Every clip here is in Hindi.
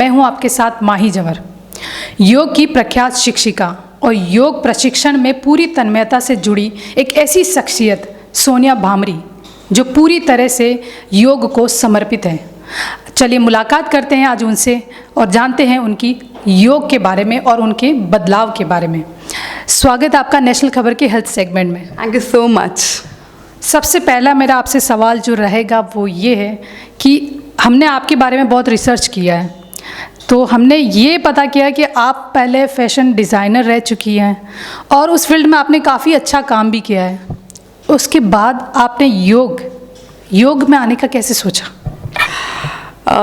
मैं हूं आपके साथ माही जवर, योग की प्रख्यात शिक्षिका और योग प्रशिक्षण में पूरी तन्मयता से जुड़ी एक ऐसी शख्सियत सोनिया भामरी जो पूरी तरह से योग को समर्पित है। चलिए मुलाकात करते हैं आज उनसे और जानते हैं उनकी योग के बारे में और उनके बदलाव के बारे में। स्वागत है आपका नेशनल खबर के हेल्थ सेगमेंट में। Thank you so much. सबसे पहला मेरा आपसे सवाल जो रहेगा वो ये है कि हमने आपके बारे में बहुत रिसर्च किया है, तो हमने ये पता किया कि आप पहले फैशन डिज़ाइनर रह चुकी हैं और उस फील्ड में आपने काफ़ी अच्छा काम भी किया है। उसके बाद आपने योग में आने का कैसे सोचा?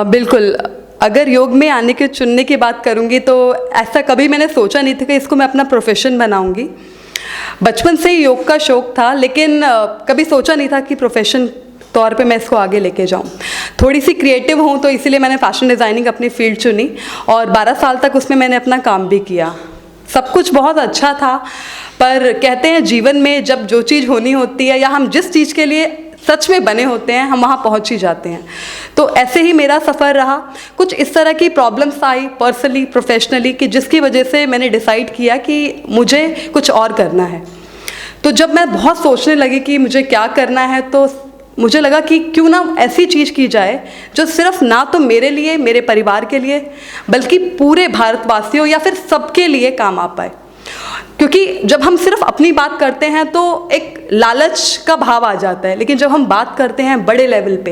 बिल्कुल, अगर योग में आने के चुनने की बात करूँगी तो ऐसा कभी मैंने सोचा नहीं था कि इसको मैं अपना प्रोफेशन बनाऊँगी। बचपन से ही योग का शौक़ था, लेकिन कभी सोचा नहीं था कि प्रोफेशन तौर पे मैं इसको आगे लेके जाऊँ। थोड़ी सी क्रिएटिव हूँ तो इसीलिए मैंने फ़ैशन डिज़ाइनिंग अपनी फ़ील्ड चुनी और 12 साल तक उसमें मैंने अपना काम भी किया। सब कुछ बहुत अच्छा था, पर कहते हैं जीवन में जब जो चीज़ होनी होती है या हम जिस चीज़ के लिए सच में बने होते हैं हम वहाँ पहुँच ही जाते हैं। तो ऐसे ही मेरा सफ़र रहा। कुछ इस तरह की प्रॉब्लम्स आई पर्सनली प्रोफेशनली कि जिसकी वजह से मैंने डिसाइड किया कि मुझे कुछ और करना है। तो जब मैं बहुत सोचने लगी कि मुझे क्या करना है तो मुझे लगा कि क्यों ना ऐसी चीज़ की जाए जो सिर्फ ना तो मेरे लिए, मेरे परिवार के लिए, बल्कि पूरे भारतवासियों या फिर सबके लिए काम आ पाए। क्योंकि जब हम सिर्फ अपनी बात करते हैं तो एक लालच का भाव आ जाता है, लेकिन जब हम बात करते हैं बड़े लेवल पे,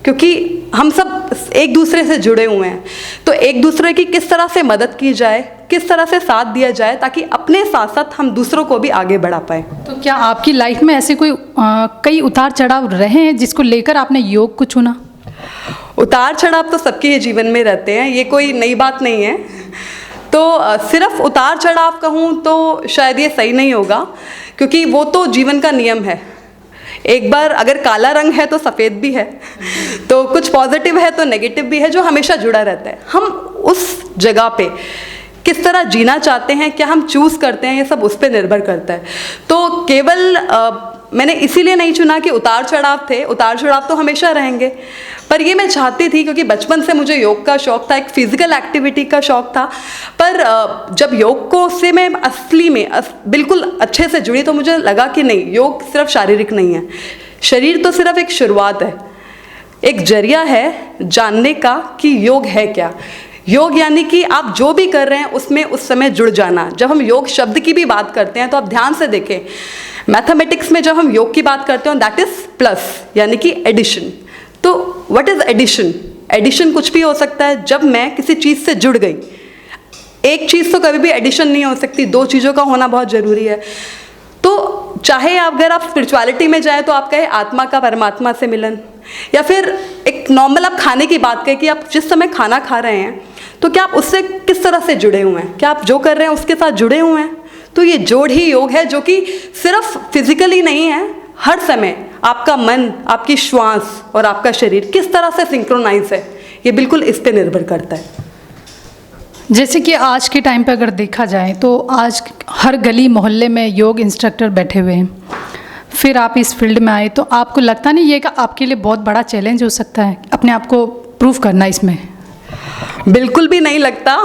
क्योंकि हम सब एक दूसरे से जुड़े हुए हैं, तो एक दूसरे की किस तरह से मदद की जाए, किस तरह से साथ दिया जाए ताकि अपने साथ साथ हम दूसरों को भी आगे बढ़ा पाए। तो क्या आपकी लाइफ में ऐसे कई उतार चढ़ाव रहे हैं जिसको लेकर आपने योग को चुना? उतार चढ़ाव तो सबके ही जीवन में रहते हैं, ये कोई नई बात नहीं है। तो सिर्फ उतार चढ़ाव कहूँ तो शायद ये सही नहीं होगा, क्योंकि वो तो जीवन का नियम है। एक बार अगर काला रंग है तो सफ़ेद भी है, तो कुछ पॉजिटिव है तो नेगेटिव भी है, जो हमेशा जुड़ा रहता है। हम उस जगह पे किस तरह जीना चाहते हैं, क्या हम चूज़ करते हैं, ये सब उस पर निर्भर करता है। तो केवल मैंने इसीलिए नहीं चुना कि उतार चढ़ाव थे, उतार चढ़ाव तो हमेशा रहेंगे, पर ये मैं चाहती थी क्योंकि बचपन से मुझे योग का शौक़ था, एक फ़िज़िकल एक्टिविटी का शौक़ था। पर जब योग को से मैं असली में बिल्कुल अच्छे से जुड़ी तो मुझे लगा कि नहीं, योग सिर्फ शारीरिक नहीं है, शरीर तो सिर्फ एक शुरुआत है, एक जरिया है जानने का कि योग है क्या। योग यानी कि आप जो भी कर रहे हैं उसमें उस समय जुड़ जाना। जब हम योग शब्द की भी बात करते हैं तो आप ध्यान से देखें, मैथमेटिक्स में जब हम योग की बात करते हैं दैट इज़ प्लस, यानी कि एडिशन। तो व्हाट इज़ एडिशन? एडिशन कुछ भी हो सकता है। जब मैं किसी चीज़ से जुड़ गई, एक चीज़ तो कभी भी एडिशन नहीं हो सकती, दो चीज़ों का होना बहुत ज़रूरी है। तो चाहे अगर आप स्पिरिचुअलिटी में जाएँ तो आप कहें आत्मा का परमात्मा से मिलन, या फिर एक नॉर्मल आप खाने की बात करें कि आप जिस समय खाना खा रहे हैं तो क्या आप उससे किस तरह से जुड़े हुए हैं, क्या आप जो कर रहे हैं उसके साथ जुड़े हुए हैं। तो ये जोड़ ही योग है, जो कि सिर्फ फिजिकली नहीं है, हर समय आपका मन, आपकी श्वास और आपका शरीर किस तरह से सिंक्रोनाइज है, ये बिल्कुल इस पे निर्भर करता है। जैसे कि आज के टाइम पे अगर देखा जाए तो आज हर गली मोहल्ले में योग इंस्ट्रक्टर बैठे हुए हैं, फिर आप इस फील्ड में आए तो आपको लगता नहीं ये कि आपके लिए बहुत बड़ा चैलेंज हो सकता है अपने आप को प्रूव करना इसमें? बिल्कुल भी नहीं लगता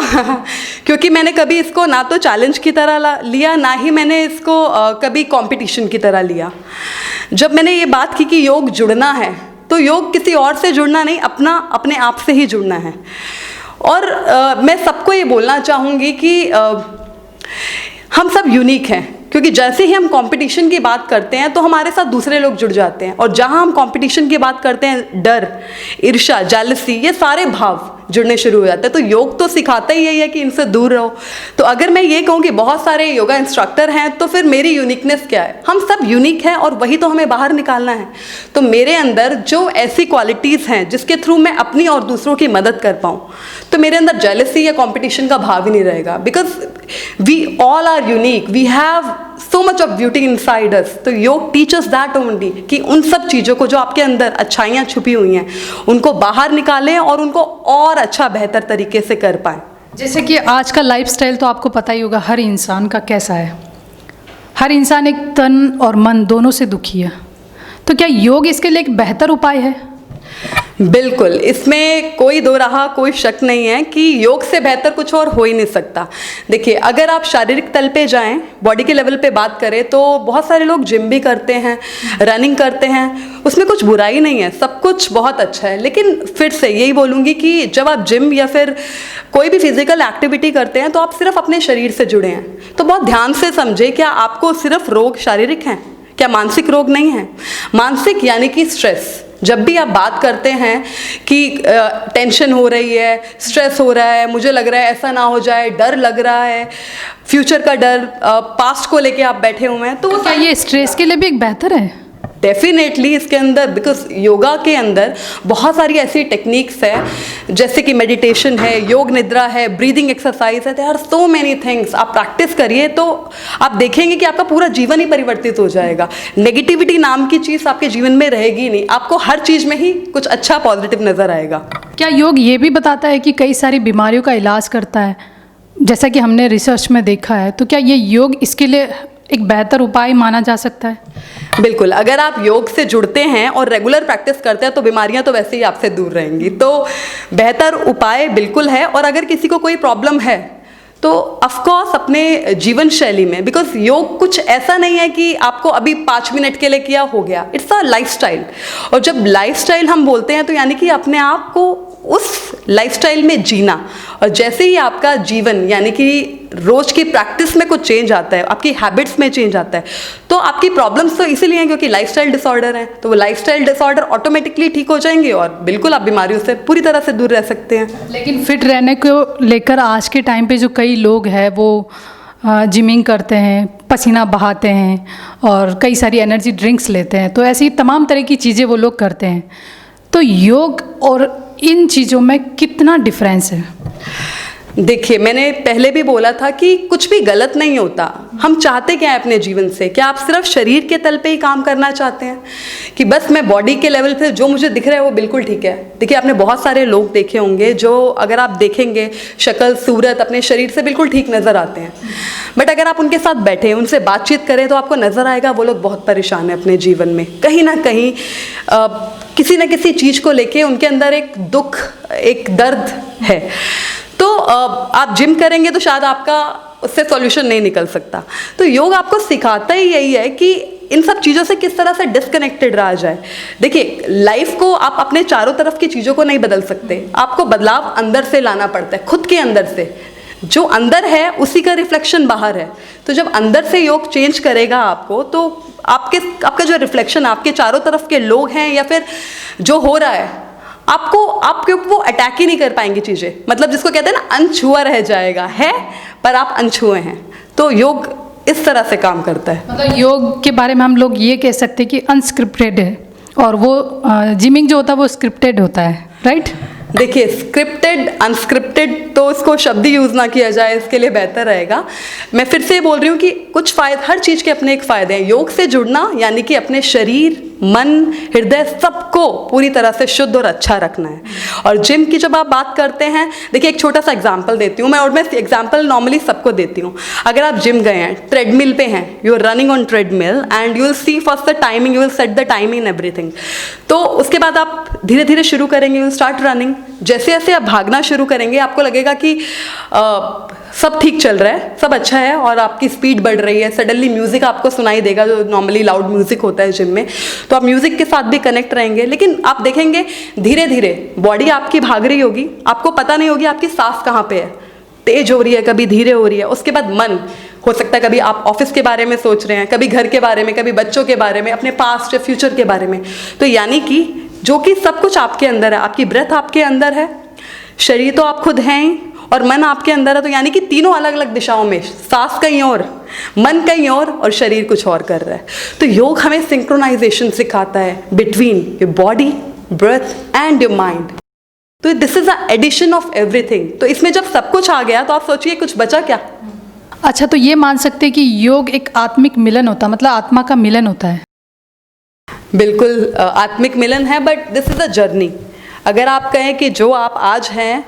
क्योंकि मैंने कभी इसको ना तो चैलेंज की तरह लिया, ना ही मैंने इसको कभी कंपटीशन की तरह लिया। जब मैंने ये बात की कि योग जुड़ना है तो योग किसी और से जुड़ना नहीं, अपने आप से ही जुड़ना है। और मैं सबको ये बोलना चाहूँगी कि हम सब यूनिक हैं, क्योंकि जैसे ही हम कंपटीशन की बात करते हैं तो हमारे साथ दूसरे लोग जुड़ जाते हैं, और जहाँ हम कंपटीशन की बात करते हैं डर, ईर्ष्या, जेलसी, ये सारे भाव जुड़ने शुरू हो जाते हैं। तो योग तो सिखाता ही यही है कि इनसे दूर रहो। तो अगर मैं ये कहूँ कि बहुत सारे योगा इंस्ट्रक्टर हैं तो फिर मेरी यूनिकनेस क्या है? हम सब यूनिक हैं और वही तो हमें बाहर निकालना है। तो मेरे अंदर जो ऐसी क्वालिटीज़ हैं जिसके थ्रू मैं अपनी और दूसरों की मदद कर पाऊँ, तो मेरे अंदर जेलसी या कॉम्पिटिशन का भाव ही नहीं रहेगा, because we all are unique, we have so much of beauty inside us। तो योग teaches that only कि उन सब चीज़ों को जो आपके अंदर अच्छाइयाँ छुपी हुई हैं उनको बाहर निकालें और उनको और अच्छा बेहतर तरीके से कर पाएँ। जैसे कि आज का लाइफस्टाइल तो आपको पता ही होगा हर इंसान का कैसा है, हर इंसान एक तन और मन दोनों से दुखी है, तो क्या योग इसके लिए एक बेहतर उपाय है? बिल्कुल, इसमें कोई दो राह कोई शक नहीं है कि योग से बेहतर कुछ और हो ही नहीं सकता। देखिए, अगर आप शारीरिक तल पे जाएं, बॉडी के लेवल पे बात करें, तो बहुत सारे लोग जिम भी करते हैं, रनिंग करते हैं, उसमें कुछ बुराई नहीं है, सब कुछ बहुत अच्छा है। लेकिन फिर से यही बोलूँगी कि जब आप जिम या फिर कोई भी फिजिकल एक्टिविटी करते हैं तो आप सिर्फ अपने शरीर से जुड़े हैं। तो बहुत ध्यान से समझे, क्या आपको सिर्फ रोग शारीरिक हैं, क्या मानसिक रोग नहीं है? मानसिक यानी कि स्ट्रेस। जब भी आप बात करते हैं कि टेंशन हो रही है, स्ट्रेस हो रहा है, मुझे लग रहा है ऐसा ना हो जाए, डर लग रहा है, फ्यूचर का डर, पास्ट को लेके आप बैठे हुए हैं, तो क्या ये स्ट्रेस के लिए भी एक बेहतर है? डेफिनेटली इसके अंदर, बिकॉज योगा के अंदर बहुत सारी ऐसी टेक्निक्स है, जैसे कि मेडिटेशन है, योग निद्रा है, ब्रीदिंग एक्सरसाइज है, there are so many things. आप प्रैक्टिस करिए तो आप देखेंगे कि आपका पूरा जीवन ही परिवर्तित हो जाएगा। नेगेटिविटी नाम की चीज़ आपके जीवन में रहेगी नहीं, आपको हर चीज़ में ही कुछ अच्छा पॉजिटिव नज़र आएगा। क्या योग ये भी बताता है कि कई सारी बीमारियों का इलाज करता है, जैसा कि हमने रिसर्च में देखा है? तो क्या ये योग इसके लिए एक बेहतर उपाय माना जा सकता है? बिल्कुल, अगर आप योग से जुड़ते हैं और रेगुलर प्रैक्टिस करते हैं तो बीमारियां तो वैसे ही आपसे दूर रहेंगी। तो बेहतर उपाय बिल्कुल है। और अगर किसी को कोई प्रॉब्लम है तो ऑफकोर्स अपने जीवन शैली में, बिकॉज योग कुछ ऐसा नहीं है कि आपको अभी 5 मिनट के लिए किया हो गया, इट्स अ लाइफस्टाइल। और जब लाइफस्टाइल हम बोलते हैं तो यानी कि अपने आप को उस लाइफस्टाइल में जीना। और जैसे ही आपका जीवन यानी कि रोज की प्रैक्टिस में कुछ चेंज आता है, आपकी हैबिट्स में चेंज आता है, तो आपकी प्रॉब्लम्स तो इसीलिए हैं क्योंकि लाइफस्टाइल डिसऑर्डर है। तो वो लाइफस्टाइल डिसऑर्डर ऑटोमेटिकली ठीक हो जाएंगे और बिल्कुल आप बीमारियों से पूरी तरह से दूर रह सकते हैं। लेकिन फिट रहने को लेकर आज के टाइम पे जो कई लोग हैं वो जिमिंग करते हैं, पसीना बहाते हैं और कई सारी एनर्जी ड्रिंक्स लेते हैं, तो ऐसी तमाम तरह की चीज़ें वो लोग करते हैं। तो योग और इन चीज़ों में कितना डिफरेंस है? देखिए, मैंने पहले भी बोला था कि कुछ भी गलत नहीं होता। हम चाहते क्या है अपने जीवन से? क्या आप सिर्फ शरीर के तल पे ही काम करना चाहते हैं कि बस मैं बॉडी के लेवल पे जो मुझे दिख रहा है वो बिल्कुल ठीक है? देखिए, आपने बहुत सारे लोग देखे होंगे जो अगर आप देखेंगे शक्ल सूरत अपने शरीर से बिल्कुल ठीक नज़र आते हैं, बट अगर आप उनके साथ बैठे उनसे बातचीत करें तो आपको नज़र आएगा वो लोग बहुत परेशान हैं अपने जीवन में। कहीं ना कहीं किसी न किसी चीज़ को लेके उनके अंदर एक दुख, एक दर्द है। तो आप जिम करेंगे तो शायद आपका उससे सॉल्यूशन नहीं निकल सकता। तो योग आपको सिखाता ही यही है कि इन सब चीज़ों से किस तरह से डिस्कनेक्टेड रहा जाए। देखिए, लाइफ को आप अपने चारों तरफ की चीज़ों को नहीं बदल सकते, आपको बदलाव अंदर से लाना पड़ता है, खुद के अंदर से। जो अंदर है उसी का रिफ्लेक्शन बाहर है। तो जब अंदर से योग चेंज करेगा आपको, तो आपका जो रिफ्लेक्शन, आपके चारों तरफ के लोग हैं या फिर जो हो रहा है, आपके वो अटैक ही नहीं कर पाएंगी चीज़ें। मतलब जिसको कहते हैं ना, अनछुआ रह जाएगा है, पर आप अनछुए हैं। तो योग इस तरह से काम करता है। मतलब योग के बारे में हम लोग ये कह सकते हैं कि अनस्क्रिप्टेड है, और वो जिमिंग जो होता है वो स्क्रिप्टेड होता है, राइट? देखिए, स्क्रिप्टेड अनस्क्रिप्टेड तो इसको शब्द ही यूज़ ना किया जाए, इसके लिए बेहतर रहेगा। मैं फिर से बोल रही हूँ कि कुछ फ़ायदे, हर चीज़ के अपने एक फ़ायदे हैं। योग से जुड़ना यानी कि अपने शरीर, मन, हृदय सबको पूरी तरह से शुद्ध और अच्छा रखना है। और जिम की जब आप बात करते हैं, देखिए एक छोटा सा एग्जांपल देती हूँ मैं, और मैं एग्जांपल नॉर्मली सबको देती हूँ। अगर आप जिम गए हैं, ट्रेडमिल पे हैं, you are running on treadmill and you will see first the timing, you will set the timing in everything. तो उसके बाद आप धीरे धीरे शुरू करेंगे, यू विल स्टार्ट रनिंग। जैसे जैसे आप भागना शुरू करेंगे आपको लगेगा कि सब ठीक चल रहा है, सब अच्छा है और आपकी स्पीड बढ़ रही है। सडनली म्यूज़िक आपको सुनाई देगा, जो नॉर्मली लाउड म्यूज़िक होता है जिम में, तो आप म्यूज़िक के साथ भी कनेक्ट रहेंगे। लेकिन आप देखेंगे धीरे धीरे बॉडी आपकी भाग रही होगी, आपको पता नहीं होगी आपकी सांस कहाँ पे है, तेज हो रही है, कभी धीरे हो रही है। उसके बाद मन, हो सकता है कभी आप ऑफिस के बारे में सोच रहे हैं, कभी घर के बारे में, कभी बच्चों के बारे में, अपने पास्ट या फ्यूचर के बारे में। तो यानी कि जो कि सब कुछ आपके अंदर है, आपकी ब्रेथ आपके अंदर है, शरीर तो आप खुद हैं ही, और मन आपके अंदर है। तो यानी कि तीनों अलग अलग दिशाओं में, सांस कहीं और, मन कहीं और शरीर कुछ और कर रहा है। तो योग हमें सिंक्रोनाइजेशन सिखाता है between your body, breath and your mind. तो this is a addition of everything. तो इसमें जब सब कुछ आ गया तो आप सोचिए कुछ बचा क्या। अच्छा, तो ये मान सकते हैं कि योग एक आत्मिक मिलन होता है, मतलब आत्मा का मिलन होता है? बिल्कुल आत्मिक मिलन है, but this is a journey. अगर आप कहें कि जो आप आज हैं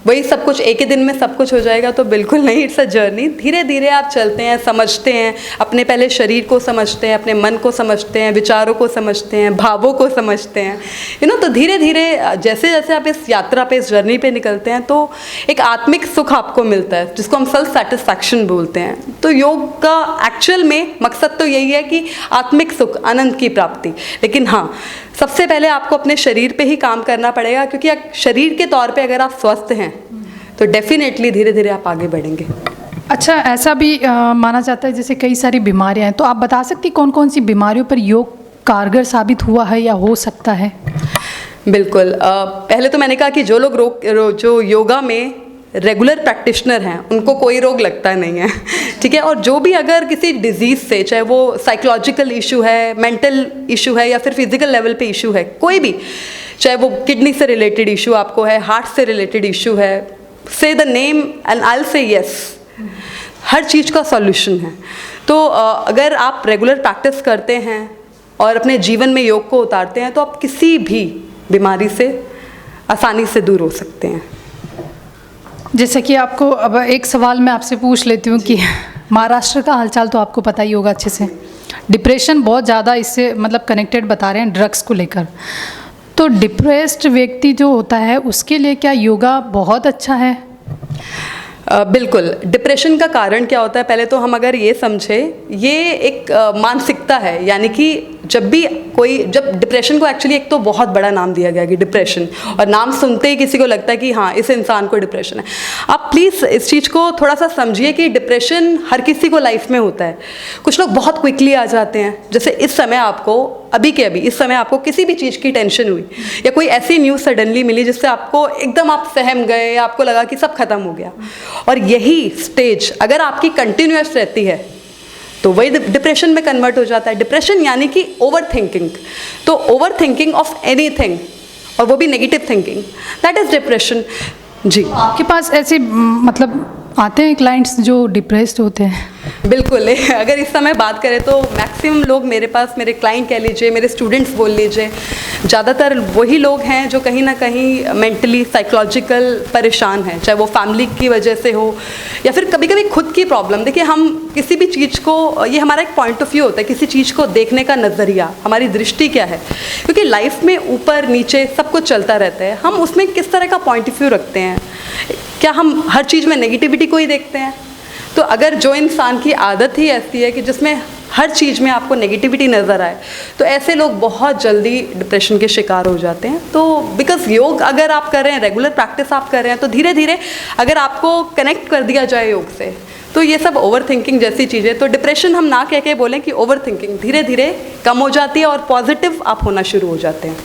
वही सब कुछ एक ही दिन में सब कुछ हो जाएगा, तो बिल्कुल नहीं। इट्स अ जर्नी, धीरे धीरे आप चलते हैं, समझते हैं, अपने पहले शरीर को समझते हैं, अपने मन को समझते हैं, विचारों को समझते हैं, भावों को समझते हैं, तो धीरे धीरे जैसे जैसे आप इस यात्रा पे, इस जर्नी पे निकलते हैं, तो एक आत्मिक सुख आपको मिलता है जिसको हम सेल्फ सेटिस्फैक्शन बोलते हैं। तो योग का एक्चुअल में मकसद तो यही है कि आत्मिक सुख, आनंद की प्राप्ति। लेकिन हाँ, सबसे पहले आपको अपने शरीर पे ही काम करना पड़ेगा, क्योंकि शरीर के तौर पे अगर आप स्वस्थ हैं तो डेफिनेटली धीरे धीरे आप आगे बढ़ेंगे। अच्छा, ऐसा भी माना जाता है जैसे कई सारी बीमारियां हैं, तो आप बता सकती कौन कौन सी बीमारियों पर योग कारगर साबित हुआ है या हो सकता है? बिल्कुल। पहले तो मैंने कहा कि जो लोग जो योगा में रेगुलर प्रैक्टिशनर हैं उनको कोई रोग लगता नहीं है, ठीक है। और जो भी अगर किसी डिजीज़ से, चाहे वो साइकोलॉजिकल इशू है, मेंटल इशू है, या फिर फिजिकल लेवल पे इशू है, कोई भी, चाहे वो किडनी से रिलेटेड इशू आपको है, हार्ट से रिलेटेड इशू है, say the name and I will say yes, हर चीज़ का सॉल्यूशन है। तो अगर आप रेगुलर प्रैक्टिस करते हैं और अपने जीवन में योग को उतारते हैं, तो आप किसी भी बीमारी से आसानी से दूर हो सकते हैं। जैसे कि आपको अब एक सवाल मैं आपसे पूछ लेती हूँ कि महाराष्ट्र का हालचाल तो आपको पता ही होगा अच्छे से, डिप्रेशन बहुत ज़्यादा इससे मतलब कनेक्टेड बता रहे हैं ड्रग्स को लेकर। तो डिप्रेस्ड व्यक्ति जो होता है उसके लिए क्या योगा बहुत अच्छा है? बिल्कुल। डिप्रेशन का कारण क्या होता है, पहले तो हम अगर ये समझे, ये एक मानसिकता है। यानी कि जब डिप्रेशन को एक्चुअली एक तो बहुत बड़ा नाम दिया गया कि डिप्रेशन, और नाम सुनते ही किसी को लगता है कि हाँ, इस इंसान को डिप्रेशन है। आप प्लीज़ इस चीज़ को थोड़ा सा समझिए कि डिप्रेशन हर किसी को लाइफ में होता है। कुछ लोग बहुत क्विकली आ जाते हैं, जैसे इस समय आपको इस समय आपको किसी भी चीज़ की टेंशन हुई, या कोई ऐसी न्यूज़ सडनली मिली जिससे आपको एकदम आप सहम गए, आपको लगा कि सब खत्म हो गया। और यही स्टेज अगर आपकी कंटिन्यूअस रहती है तो वही डिप्रेशन में कन्वर्ट हो जाता है। डिप्रेशन यानी कि ओवर थिंकिंग, तो ओवर थिंकिंग ऑफ एनीथिंग, और वो भी negative thinking, that is depression. जी, आपके पास ऐसे मतलब आते हैं क्लाइंट्स जो डिप्रेस्ड होते हैं? बिल्कुल। अगर इस समय बात करें तो मैक्सिमम लोग मेरे पास, मेरे क्लाइंट कह लीजिए, मेरे स्टूडेंट्स बोल लीजिए, ज़्यादातर वही लोग हैं जो कहीं ना कहीं मेंटली, साइकोलॉजिकल परेशान हैं, चाहे वो फैमिली की वजह से हो या फिर कभी कभी खुद की प्रॉब्लम। देखिए, हम किसी भी चीज़ को, ये हमारा एक पॉइंट ऑफ व्यू होता है, किसी चीज़ को देखने का नज़रिया, हमारी दृष्टि क्या है, क्योंकि लाइफ में ऊपर नीचे सब कुछ चलता रहता है। हम उसमें किस तरह का पॉइंट ऑफ व्यू रखते हैं? क्या हम हर चीज़ में नेगेटिविटी को ही देखते हैं? तो अगर जो इंसान की आदत ही ऐसी है कि जिसमें हर चीज़ में आपको नेगेटिविटी नज़र आए, तो ऐसे लोग बहुत जल्दी डिप्रेशन के शिकार हो जाते हैं। तो बिकॉज योग अगर आप कर रहे हैं, रेगुलर प्रैक्टिस आप कर रहे हैं, तो धीरे धीरे अगर आपको कनेक्ट कर दिया जाए योग से, तो ये सब ओवर थिंकिंग जैसी चीज़ें, तो डिप्रेशन हम ना कह के बोलें कि ओवर थिंकिंग धीरे धीरे कम हो जाती है और पॉजिटिव आप होना शुरू हो जाते हैं।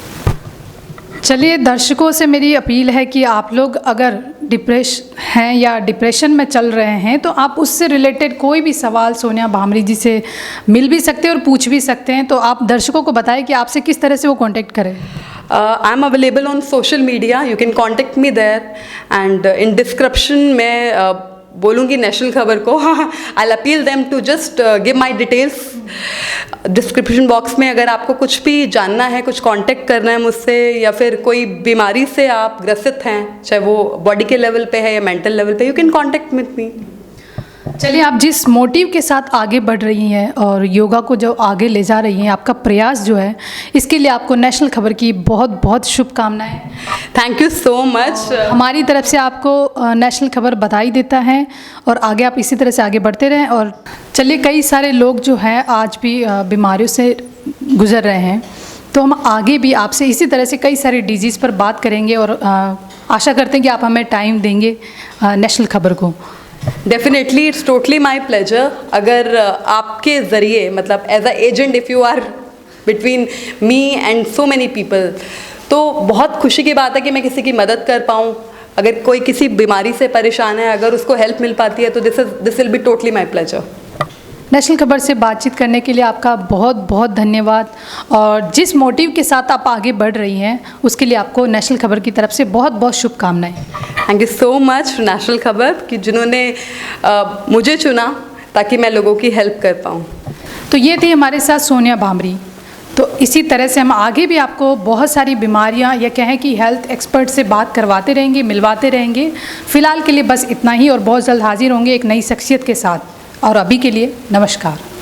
चलिए, दर्शकों से मेरी अपील है कि आप लोग अगर डिप्रेश हैं या डिप्रेशन में चल रहे हैं, तो आप उससे रिलेटेड कोई भी सवाल सोनिया भामरी जी से मिल भी सकते हैं और पूछ भी सकते हैं। तो आप दर्शकों को बताएं कि आपसे किस तरह से वो कांटेक्ट करें। I am available on social media, you can contact me there, and in description में बोलूँगी नेशनल खबर को, I will appeal them to just give my details description box में। अगर आपको कुछ भी जानना है, कुछ कांटेक्ट करना है मुझसे, या फिर कोई बीमारी से आप ग्रसित हैं, चाहे वो बॉडी के लेवल पे है या मेंटल लेवल पे, you can contact with me. चलिए, आप जिस मोटिव के साथ आगे बढ़ रही हैं और योगा को जो आगे ले जा रही हैं, आपका प्रयास जो है, इसके लिए आपको नेशनल खबर की बहुत बहुत शुभकामनाएं। Thank you so much. हमारी तरफ से आपको नेशनल खबर बधाई देता है और आगे आप इसी तरह से आगे बढ़ते रहें। और चलिए, कई सारे लोग जो हैं आज भी बीमारियों से गुजर रहे हैं, तो हम आगे भी आपसे इसी तरह से कई सारी डिजीज़ पर बात करेंगे और आशा करते हैं कि आप हमें टाइम देंगे नेशनल खबर को। Definitely, it's totally my pleasure. अगर आपके ज़रिए, मतलब as a agent, if you are between me and so many people, तो बहुत खुशी की बात है कि मैं किसी की मदद कर पाऊँ। अगर कोई किसी बीमारी से परेशान है, अगर उसको हेल्प मिल पाती है, तो this will be totally my pleasure. National खबर से बातचीत करने के लिए आपका बहुत बहुत धन्यवाद, और जिस मोटिव के साथ आप आगे बढ़ रही हैं उसके लिए आपको नेशनल खबर की तरफ से बहुत बहुत शुभकामनाएं। Thank you so much national खबर कि जिन्होंने मुझे चुना ताकि मैं लोगों की हेल्प कर पाऊँ। तो ये थी हमारे साथ सोनिया भामरी। तो इसी तरह से हम आगे भी आपको बहुत सारी बीमारियां या कहें कि हेल्थ एक्सपर्ट से बात करवाते रहेंगे, मिलवाते रहेंगे। फ़िलहाल के लिए बस इतना ही, और बहुत जल्द हाजिर होंगे एक नई शख्सियत के साथ। और अभी के लिए नमस्कार।